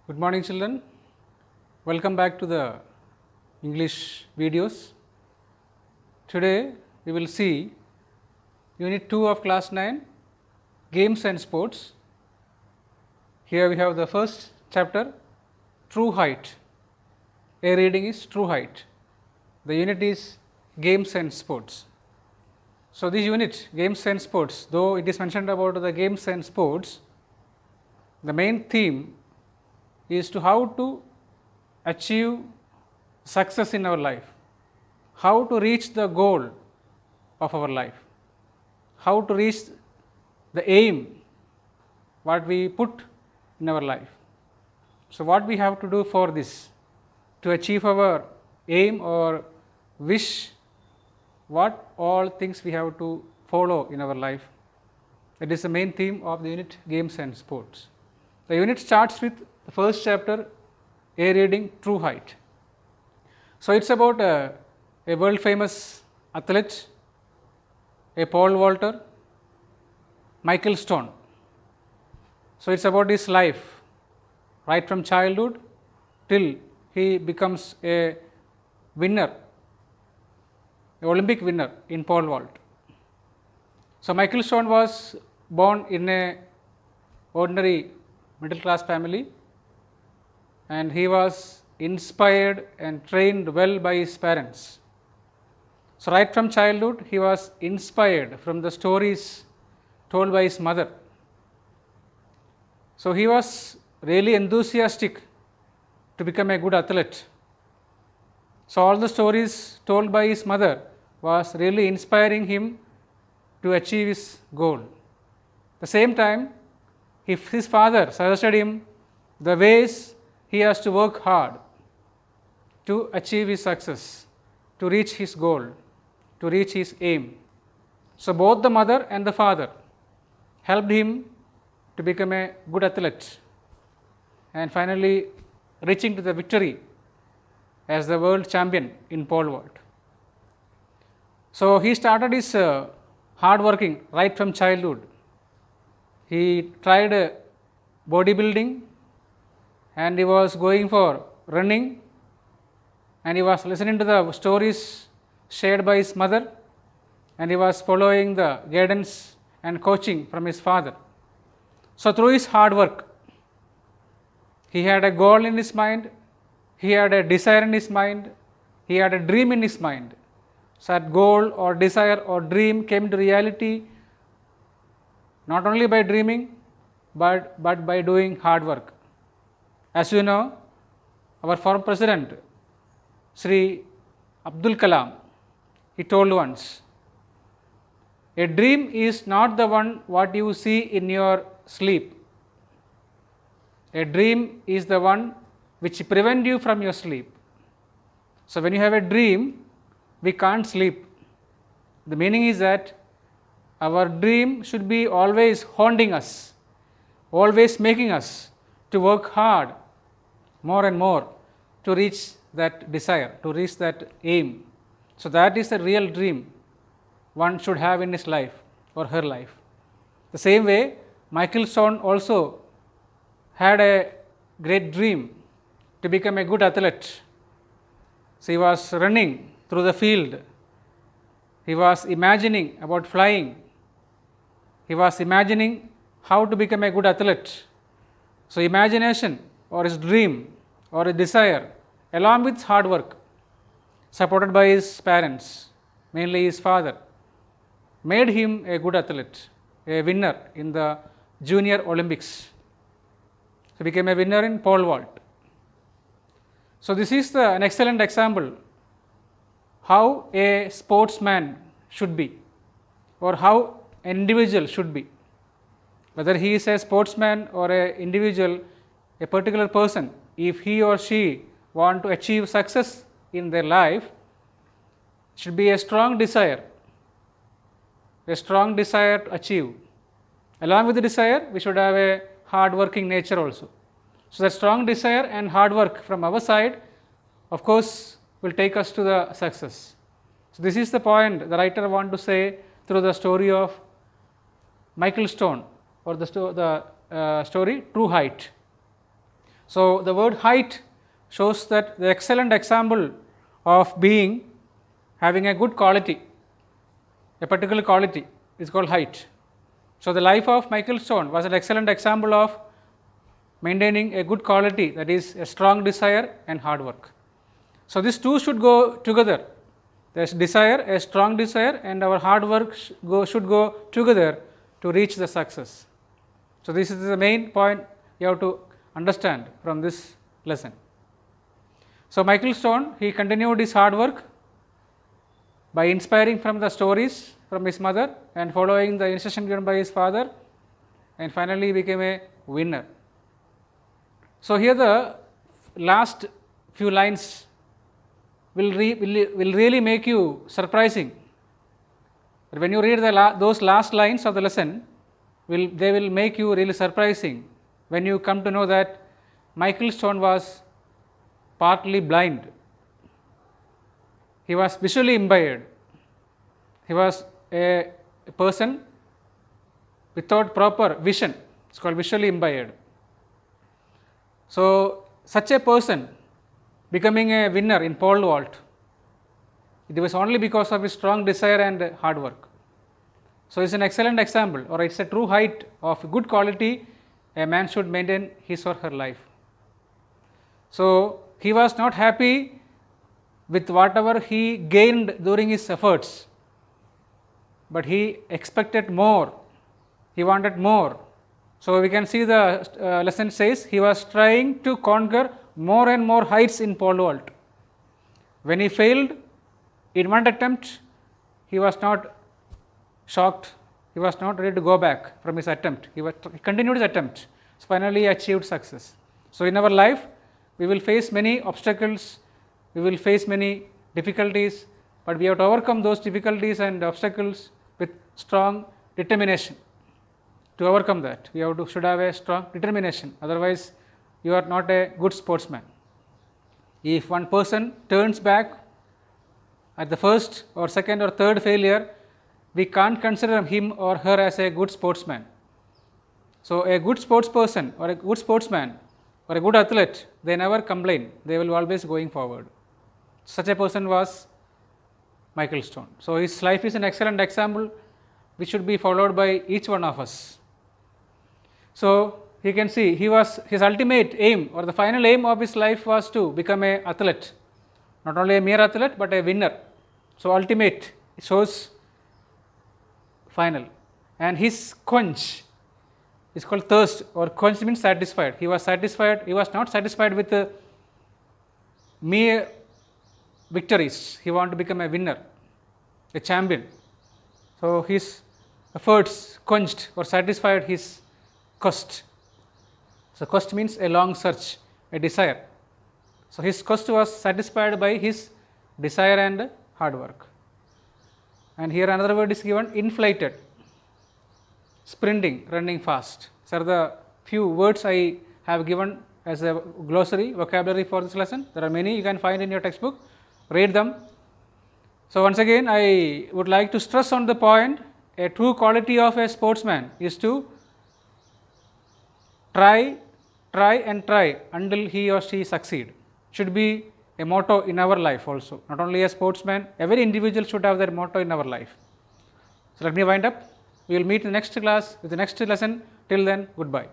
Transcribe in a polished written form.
Good morning, children. Welcome back to the English videos. Today we will see Unit 2 of Class 9, Games and Sports. Here we have the first chapter, True Height. A reading is True Height. The unit is Games and Sports. So this unit, Games and Sports, though it is mentioned about the games and sports, the main theme is to how to achieve success in our life, how to reach the goal of our life, how to reach the aim what we put in our life. So what we have to do for this, to achieve our aim or wish, what all things we have to follow in our life. That is the main theme of the unit Games and Sports. The unit starts with the first chapter, A reading, True Height. So it's about a world famous athlete, a pole vaulter, Michael Stone. So it's about his life, right from childhood till he becomes a winner, an Olympic winner in pole vault. So Michael Stone was born in a ordinary middle class family, and he was inspired and trained well by his parents. So right from childhood he was inspired from the stories told by his mother. So he was really enthusiastic to become a good athlete. So all the stories told by his mother was really inspiring him to achieve his goal. At the same time, if his father suggested him the ways he has to work hard to achieve his success, to reach his goal, to reach his aim. So both the mother and the father helped him to become a good athlete and finally reaching to the victory as the world champion in pole vault. So he started his hard working right from childhood. He tried bodybuilding, and he was going for running, and he was listening to the stories shared by his mother, and he was following the guidance and coaching from his father. So through his hard work, he had a goal in his mind, he had a desire in his mind, he had a dream in his mind. So that goal or desire or dream came to reality not only by dreaming but by doing hard work. As you know, our former president, Sri Abdul Kalam, he told once, a dream is not the one what you see in your sleep. A dream is the one which prevents you from your sleep. So when you have a dream, we can't sleep. The meaning is that our dream should be always haunting us, always making us to work hard more and more to reach that desire, to reach that aim. So that is the real dream one should have in his life or her life. The same way, Michael Stone also had a great dream to become a good athlete. So he was running through the field. He was imagining about flying. He was imagining how to become a good athlete. So imagination or his dream or a desire along with hard work supported by his parents, mainly his father, made him a good athlete, a winner in the Junior Olympics. He became a winner in pole vault. So this is an excellent example how a sportsman should be or how an individual should be. Whether he is a sportsman or an individual, a particular person, if he or she want to achieve success in their life, should be a strong desire to achieve. Along with the desire, we should have a hard working nature also. So that strong desire and hard work from our side, of course, will take us to the success. So this is the point the writer want to say through the story of Michael Stone or the story True Height. So, the word height shows that the excellent example of being having a good quality, a particular quality is called height. So, the life of Michael Stone was an excellent example of maintaining a good quality, that is a strong desire and hard work. So, these two should go together. There is desire, a strong desire, and our hard work should go together to reach the success. So, this is the main point you have to understand from this lesson. So, Michael Stone, he continued his hard work by inspiring from the stories from his mother and following the instruction given by his father, and finally he became a winner. So, here the last few lines will really make you surprising. When you read those last lines of the lesson, they will make you really surprising when you come to know that Michael Stone was partly blind. He was visually impaired. He was a person without proper vision. It's called visually impaired. So, such a person becoming a winner in pole vault, it was only because of his strong desire and hard work. So, it's an excellent example, or it's a true height of good quality a man should maintain his or her life. So, he was not happy with whatever he gained during his efforts, but he expected more, he wanted more. So, we can see the lesson says he was trying to conquer more and more heights in pole vault. When he failed in one attempt, he was not shocked, he was not ready to go back from his attempt, he continued his attempt. So, finally he achieved success. So, in our life we will face many obstacles, we will face many difficulties, but we have to overcome those difficulties and obstacles with strong determination. To overcome that, we should have a strong determination, otherwise you are not a good sportsman. If one person turns back at the first or second or third failure, we can't consider him or her as a good sportsman. So, a good sportsperson or a good sportsman or a good athlete, they never complain, they will always going forward. Such a person was Michael Stone. So, his life is an excellent example which should be followed by each one of us. So, you can see his ultimate aim or the final aim of his life was to become an athlete, not only a mere athlete but a winner. So, ultimate shows final, and his quench is called thirst, or quench means satisfied. He was satisfied, he was not satisfied with mere victories, he wanted to become a winner, a champion. So, his efforts quenched or satisfied his quest. So, quest means a long search, a desire. So, his quest was satisfied by his desire and hard work. And here another word is given, inflated, sprinting, running fast. These are the few words I have given as a glossary, vocabulary for this lesson. There are many you can find in your textbook, read them. So, once again I would like to stress on the point, a true quality of a sportsman is to try until he or she succeed. Should be a motto in our life also, not only a sportsman, every individual should have that motto in our life. So, let me wind up. We will meet in the next class with the next lesson. Till then, goodbye.